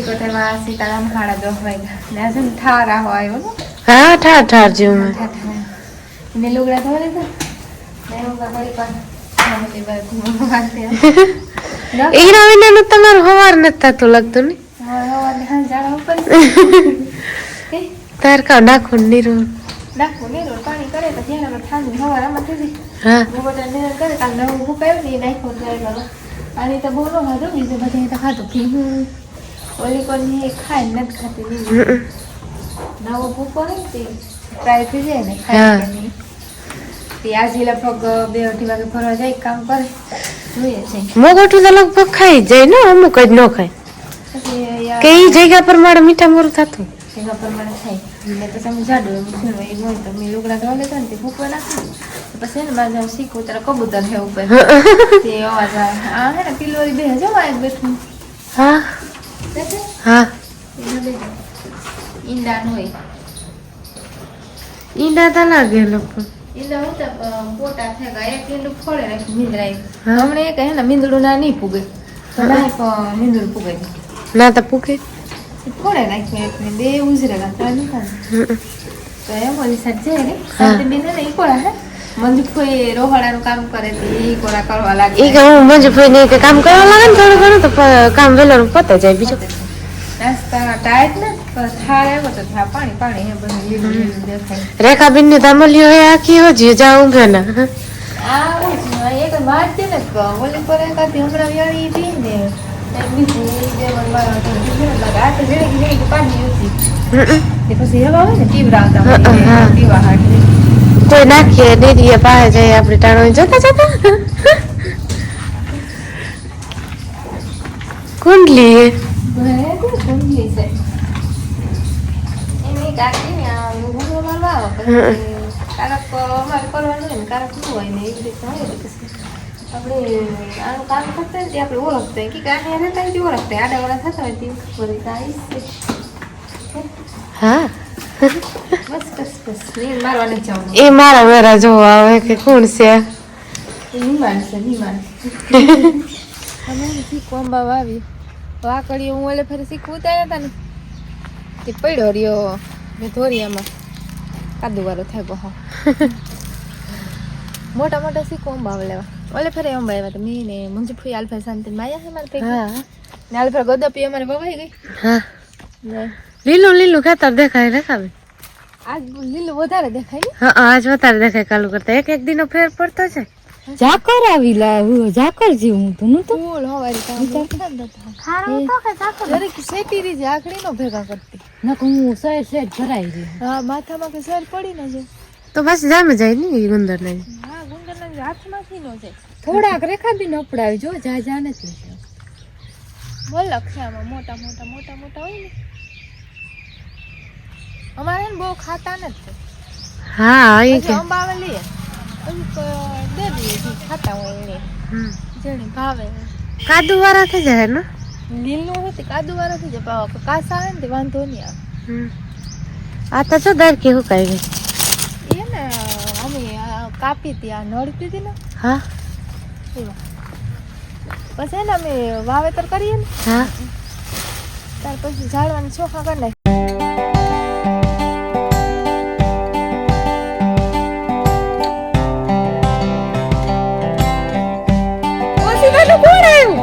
સિકોતેરમાં સીતારામ હાડા 10 વાગ્યા ને આજે ઠાર આવો આવ્યો ને હા ઠાર ઠાર જેવું ને લુગડા ધોવા લીધા ને હું ઘડી પર ફેમિલી બાર ઘૂમવા માટે ઈરા વિનાનું તમારું હવાર નથી થતું લાગતું ને હવાને હા જાણા ઉપર તાર કા નાખો નીરો નાખો નીરો પાણી કરે તો ધ્યાન ઠાંડુ હવાર આમાં થઈ હા બધા નીરો કરે કાલ નવું ભૂકાયું ને નાખ્યો ડ્રાઈવર અને તો બોલો ખાધું બીજું બધા તો ખાધું કે હું ઓલી કોની ખાઈ નથી ખાતી નવો ભૂકો ને તે ટ્રાય થઈ જાય ને ખાઈ તે આજે લગભગ 2-2 વાગે ફરવા જાય કામ કરે જોઈએ છે મોગોટું તો લગભગ ખાઈ જાય ને અમુક જ ન ખાય કે ઈ જગ્યા પર મારે મીઠા મોરું થતું જગ્યા પર મને ખાય ને પછી અમે જાડું એવું હોય તો મેં લુગડા ધોવા લેતા ને તે ભૂકો નાખી પછી ને બાજુ શીખવું ત્યારે કબૂતર છે ઉપર તે અવાજ આવે આ હે ને પિલોરી બે જવા એક બેઠું હા હા ઈંડા હોય ઈંડા તો લાગે લોકો ઈંડા હોતા પોટા થયા એક ઈંડું ફોડે રાખ્યું મીંદરાય હમણાં એક હે ને મીંદડું ના નહીં પૂગે તો મીંદડું પૂગે ના તો પૂકે ફોડે રાખ્યું એક બે ઉજરેલા ત્રણ નીકળે તો એમ ઓલી સાઈડ જાય ને શાંતિ બેન ને ઈ કોળા હે મંજુ કોઈ રોહડાનું કામ કરે તો ઈ કોળા કરવા લાગે ઈ કે હું મંજુ ભાઈ ને કામ કરવા લાગે ને થોડું ઘણું તો કામ વેલાનું પતે જાય બીજું નાસ્તા ટાઈટ ને થાળ આવ્યો તો થા પાણી પાણી હે બધું લીલું લીલું દેખાય રેખાબેન ની દામલીઓ હે આખી હો જે જાઉં કે ના આ એક મારતી ને ઓલી પર એકાદી હમણાં વ્યાણી હતી ને બીજી દેવન મારા તો લગા તો જેડી પાણી ઉતી તે પછી હવા આવે ને પીવરાવતા હોય પીવા હાટે કોઈ નાખીએ ડેરીએ પાસે જાય આપણે ટાણો જતા જતા કુંડલી કુંડલી છે એની કાકી ને આ ઘૂમરો મારવા આવે કારક અમારે કરવાનું હોય ને કારક ન હોય ને એવી રીતે હોય પછી આપણે આનું કામ કરતા ને આપણે ઓળખતા કે કાંઈ રહેતા હોય ઓળખતા આડાવાળા થતા હોય તે બધી આવીશ હા બસ બસ બસ મારવા નહીં જવાનું એ મારા મેરા જોવા આવે કે કોણ છે નિમાન છે નિમાન અમે શીખવા અંબા વાવી વાકડીઓ હું ઓલે ફરી શીખવું ઉતાર્યા હતા ને તે પડ્યો રહ્યો મેં ધોરિયામાં કાદુવાળો થાય ગો મોટા મોટા શીખો અંબા લેવા ઓલે ફરી અંબા આવ્યા તો મેં ને મંજુ ફૂઈ આલ્ફા શાંતિ માયા હે મારે ભેગી ને આલ્ફા ગોદપી અમારે વવાઈ ગઈ હા લીલું લીલું ખેતર દેખાય રેખાબેન આજ લીલું વધારે દેખાય ને હા આજ વધારે દેખાય કાલુ કરતા એક એક દિનો ફેર પડતો છે ઝાકર આવી લાવ્યો ઝાકર જેવું તો નું તો ફૂલ હવારી કામ ખારો તો કે ઝાકર દરેક સેટીરી જે આખડી નો ભેગા કરતી નકો હું સેટ સેટ ભરાઈ ગઈ હા માથામાં કે સર પડી ન જાય તો બસ જામે જાય ને ગુંદર ને હા ગુંદરના હાથમાંથી નો જાય થોડાક રેખા બી નપડાવી જો જા જા નથી મલક છે આમાં મોટા મોટા મોટા મોટા હોય ને અમારે બહુ ખાતા નથી હા એ કે અંબાવે લઈએ દે દઈએ ખાતા હોય એને જેને ભાવે કાદુ વાળા થઈ જાય ને લીલું નથી કાદુ વાળા થઈ જાય કાસા આવે ને તે વાંધો નહીં આવે આ તો શું દર કે હું કઈ ગઈ એ ને અમે કાપી હતી આ નળતી હતી ને હા એવા પછી ને અમે વાવેતર કરીએ ને હા ત્યાર પછી ઝાડવાની ચોખા કરી નાખીએ કોણ આવ્યું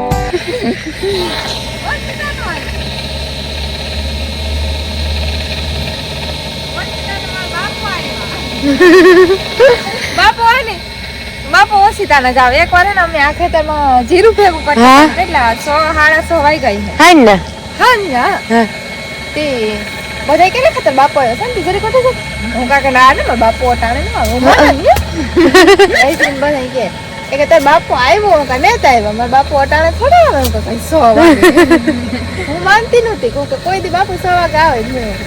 બાપુ ઓસીતાના જાવ એક વાર ને અમે આ ખેતરમાં જીરું ભેગું કરતા કેટલા 100-150 વાઈ ગઈ છે હા ને હા તે બધા કેટલા ખેતર બાપો આવ્યો છે ને જરી કોતે છે હું કાકે ના ને બાપુ અટાણે ને હું માન ને એ દિન બધા કે એક તાર બાપુ આવ્યો કે નેતા આવ્યો મારા બાપુ અટાણે થોડા આવે તો કઈ 100 વાગે હું માનતી નહોતી કે કોઈ દી બાપુ 100 વાગે આવે જ નહીં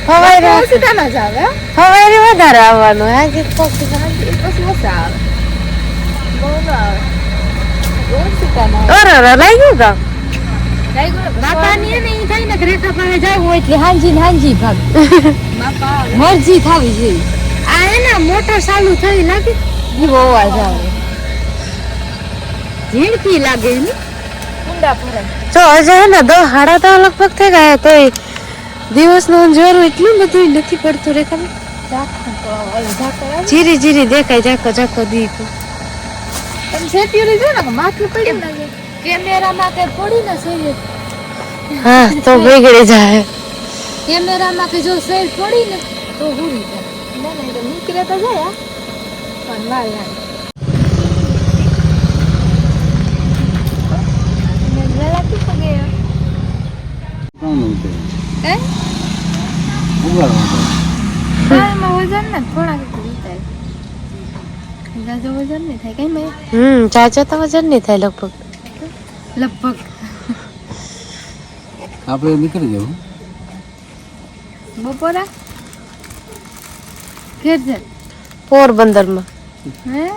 હવારે ઓસીતાના જ આવે હવારે વધારે આવવાનું હા કે પછી ઓછા આવે બહુ ના આવે ઓસીતાના અરે લાગ્યું કા બાપાની એને ઈ થાય ને કે રેખા પાસે જાવ હોય એટલે હાંજી ભાગ બાપા મરજી થાવી જોઈએ આ એના મોટર ચાલુ થઈ લાગી જીવો અવાજ આવે ઝીણકી લાગે ને કુંડા ભરાય જો હજે હે ને 10:30 લગભગ થઈ ગયા તો દિવસનો અંજવાળું એટલું બધું નથી પડતું રે ખબર જીરી જીરી દેખાય ઝાકો દીકો તમે સેટ્યું લીધો ને કે માથું પડ્યું લાગે કેમેરામાં કે પડી ને સહી હા તો બગડી જાય કેમેરામાં કે જો સહી પડી ને તો હુરી જાય ના ના તો નીકળે તો જાય પણ વાર લાગે મેં વેલા થી પગે હે કાલમાં વજન ને થોડા કેટલું ઉતારે ગાજો વજન નહીં થાય કઈ મેં ચાચા તો વજન નહીં થાય લગભગ આપણે નીકળી જવું બપોરા ઘેર છે પોરબંદરમાં હે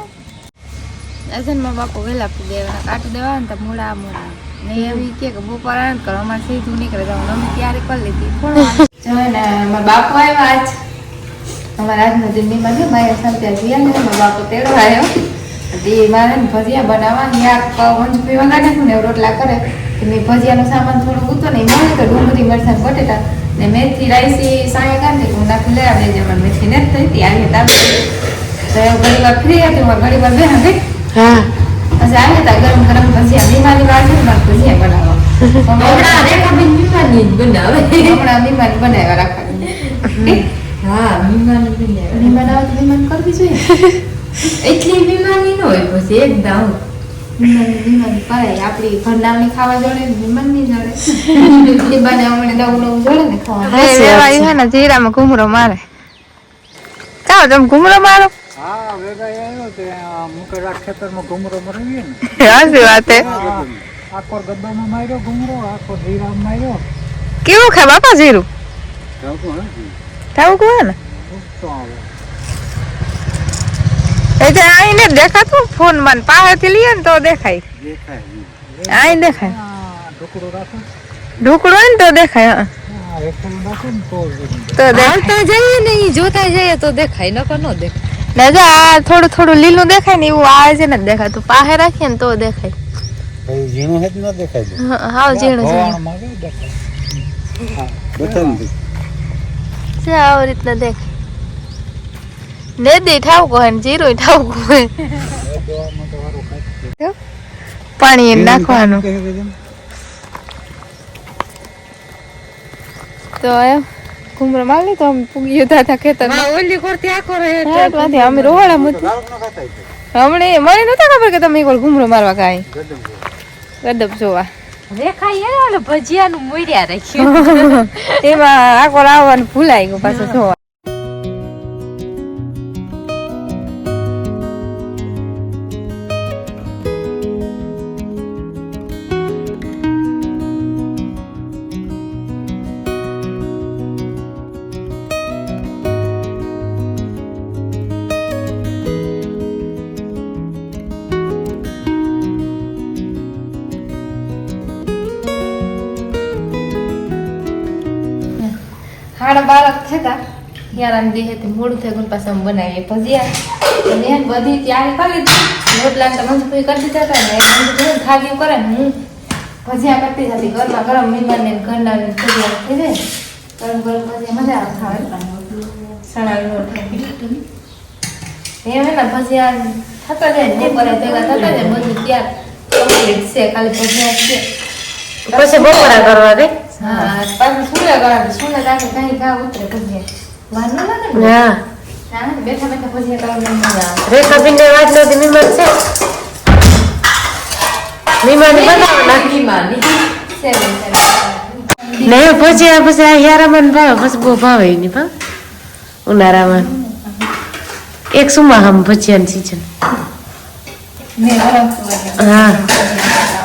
અસનમાં બાપુ વહેલા આપી દેવાના કાઢી દેવા ને તો મોડા નહીં એવી કે બપોરા ને કરો અમારે સીધું નીકળે જવાનું અમે ત્યારે કરી લીધી જો ને મારા બાપુ આવ્યા આજ અમારા આજનો જિંદગીમાં છે મારે સંત્યા ગયા ને મારા બાપુ તેડો આવ્યો તે મારે ને ભજીયા બનાવવા ત્યાં વંજ પીવા કાઢે ને રોટલા કરે તો મેં ભજીયાનો સામાન થોડું ઉતો નહીં મળે તો ડુંગળી મરચાં બટેટા ને મેથી રાઈસી સાયા કાઢી હું નાખી લઈ આવે મને મેથી ને થઈ હતી આવી તાપી તો ઘણી વાર ફ્રી હતી હું ઘણી વાર બેહા ગઈ હા પછી આવી હતા ગરમ ગરમ ભજીયા બીમારી વાર છે મારે ભજીયા બનાવવા હમણાં રેખાબેન બીમારી બનાવે હમણાં બીમારી બનાવ્યા રાખવાની હા બીમાન આવે તો બીમાન કરવી જોઈએ એટલી બીમારી ન હોય પછી એકદમ બીમાન કરાય આપણી ઘરનામની ખાવા જોડે બીમાન નહીં જોડે એટલી બનાવવા મને નવું નવું જોડે ને ખાવા ને જીરામાં ઘૂમરો મારે ચાલો તમે ઘૂમરો મારો હા વેગા આવ્યો તે મુકેલા ખેતરમાં ઘુમરો મરાવીએ ને સાચી વાત હે આખો ગબ્બામાં માર્યો ઘુમરો આખો ધીરામાં માર્યો કેવું ખાય બાપા જીરું જાવું હે ખાવું કહે ને તો આવે એટલે આઈને દેખાતું ફોન માં પાસેથી લઈએ ને તો દેખાય દેખાય આઈ દેખાય ઢોકળો રાખો ઢોકળો હોય ને તો દેખાય હા એકલું રાખો ને તો હાલતા જઈએ ને ઈ જોતા જઈએ તો દેખાય નકર ન દેખાય ના જો આ થોડું થોડું લીલું દેખાય ને એવું આ છે ને દેખાતું પાસે રાખીએ ને તો દેખાય ભાઈ ઝીણું હે ન દેખાય હાવ ઝીણું ઝીણું ભવાણમાં કઈ દેખાય બતાવી છે આવી રીતના દેખાય નેદી ઠાવકો હોય ને જીરું ઠાવકો હોય પાણી એમ નાખવાનું તો એમ ઘુમરો માર લીધો અમે પૂગી હતા ખેતર ઓલી કરતી આખો રહે માંથી અમે રોવાડા મુથી હમણે મને નતા ખબર કે તમે એક વાર ઘુમરો મારવા કાંઈ ગદબ જોવા દેખાય ને ભજીયાનું મોર્યા રાખ્યું એમાં આખો આવવાનું ભૂલાઈ ગયું પાછું જોવા હાડા બાળક થતા યાર દેહેથી મોડું થઈ ગયું પાછું બનાવીએ ભજીયા અને બધી તૈયારી કરી લીધી રોટલા તો મંજપુરી કરી દીધા હતા ને મંજપુરી ખાગી કરે ને હું ભજીયા કરતી હતી ગરમા ગરમ મહેમાનને ઘરના ભજીયા થઈ જાય ગરમ ગરમ ભજીયા મજા આવે ખાવાની સણાનો એમ હે ને ભજીયા થતા જાય ને ભેગા થતા જાય બધું તૈયાર કમ્પ્લીટ છે ખાલી ભજીયા છે પછી બપોરા કરવા દે હા પાછું સુલે કરાવે સુલે લાગે કઈ ઘા ઉતરે ભજીયા વાર ન લાગે ને હા હા બેઠા બેઠા ભજીયા કરવાની મજા આવે રેખાબેન ને વાત નહોતી મીમાન છે મીમાની બનાવવાના છે ને પછી આ પછી આ યારામાં ભાવે પછી બહુ ભાવે નહીં ભા ઉનાળામાં એક સુમા હમ ભજીયાની સીઝન ને ગરમ સુવા હા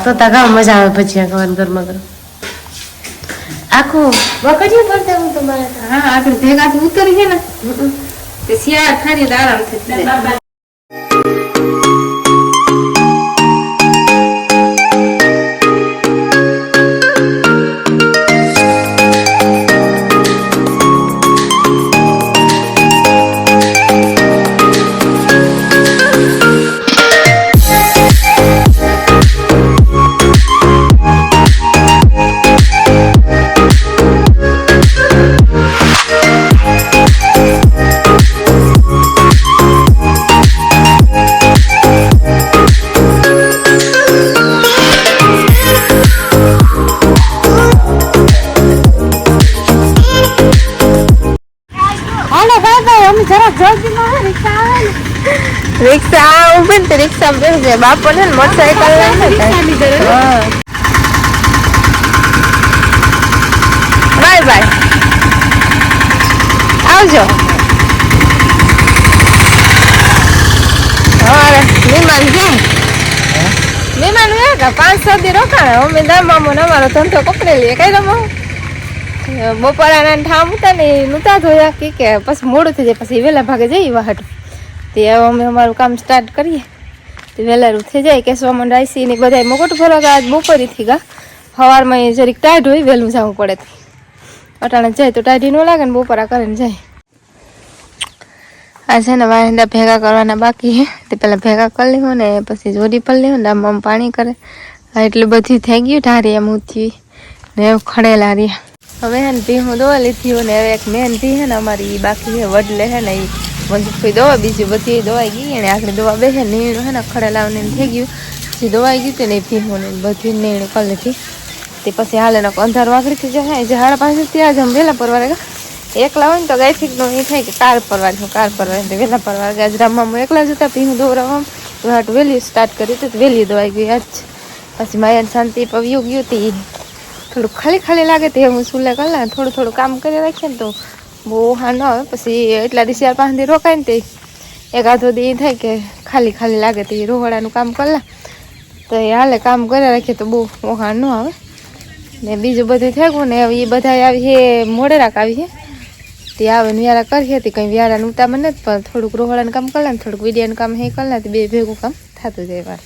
તો તા ગામ મજા આવે ભજીયા ખાવાની ગરમા ગરમ આખું બકડીયું પડતા હું તમારે હા આપણે ભેગાથી ઉતરી છે ને તે શિયાળ ખાલી આરામથી થઈ જાય અમે જરાક જલ્દી માં રિક્ષા આવે ને રિક્ષા ઉભી ને રિક્ષા બેસી જાય બાપો ને મોટરસાયકલ બાય બાય આવજો હવે મહેમાન ગયા મહેમાન ગયા 5-6 દી રોકાણા અમે દામામો ને અમારો ધંધો પકડેલી કઈ રમો બપોરાના ઠામ હતા ને નહોતા ધોયા કે પછી મોડું થઈ જાય પછી વહેલા ભાગે જઈએ વાહટ તે અમે અમારું કામ સ્ટાર્ટ કરીએ તે વહેલારું થઈ જાય કેસવામાં રાઈસી ને બધા મોકટ ફરવા ગયા આજ બપોરીથી ગયા સવારમાં જરીક ટાઈટ હોય વહેલું જવું પડે અટાણે જાય તો ટાઈટી ન લાગે ને બપોરા કરીને જાય આ છે ને વાંદા ભેગા કરવાના બાકી છે તે પહેલાં ભેગા કરી લેવું ને પછી જોડી પડી લેવું ને આમ પાણી કરે એટલું બધું થઈ ગયું ઢારી એમ ઉઠી ને ખડેલા રહ્યા હવે હે ને ભીહું દોવા લીધી હોય ને હવે એક મેન ભી હે ને અમારી બાકી છે વડલે હે ને એ મંજુફી દવા બીજી બધી દવાઈ ગઈ અને આખરી દવા બેસે નીણું હે ને ખડેલાવને થઈ ગયું પછી દવાઈ ગયું ને એ ભીહું ને બધી નીણું કરી લીધી તે પછી હાલે ને અંધાર વાગડીથી જાય જે 5:30 ત્યાં જ વહેલા પરવારે એકલા હોય ને તો ગાયથી એ થાય કે કાર પરવારી વહેલા પરવાર ગાજરામાં એકલા જતા ભીહું દોરાવામાં હાટ વહેલી સ્ટાર્ટ કરી તો વહેલી દવાઈ ગઈ આજ પછી માયાને શાંતિ પવ્યું ગયું હતી થોડુંક ખાલી લાગે તે હું સુલે કલા થોડું કામ કરી રાખીએ ને તો બહુ હા ન આવે પછી એટલા દિવસ 4-5 દી રોકાય ને તે એક આધો દી થાય કે ખાલી લાગે તે રોહડાનું કામ કરલા તો એ હાલે કામ કરી રાખીએ તો બહુ ઓહાણ ન આવે ને બીજું બધું થયું ને એ બધા આવી છે મોડે રાખ આવી છે તે આવે ને વ્યારા કરીએ તે કંઈ વ્યારાનું ઉતામાં નથી પણ થોડુંક રોહડાનું કામ કરલા ને થોડુંક વિડિયાનું કામ હે કરલા તે બે ભેગું કામ થતું જાય વાર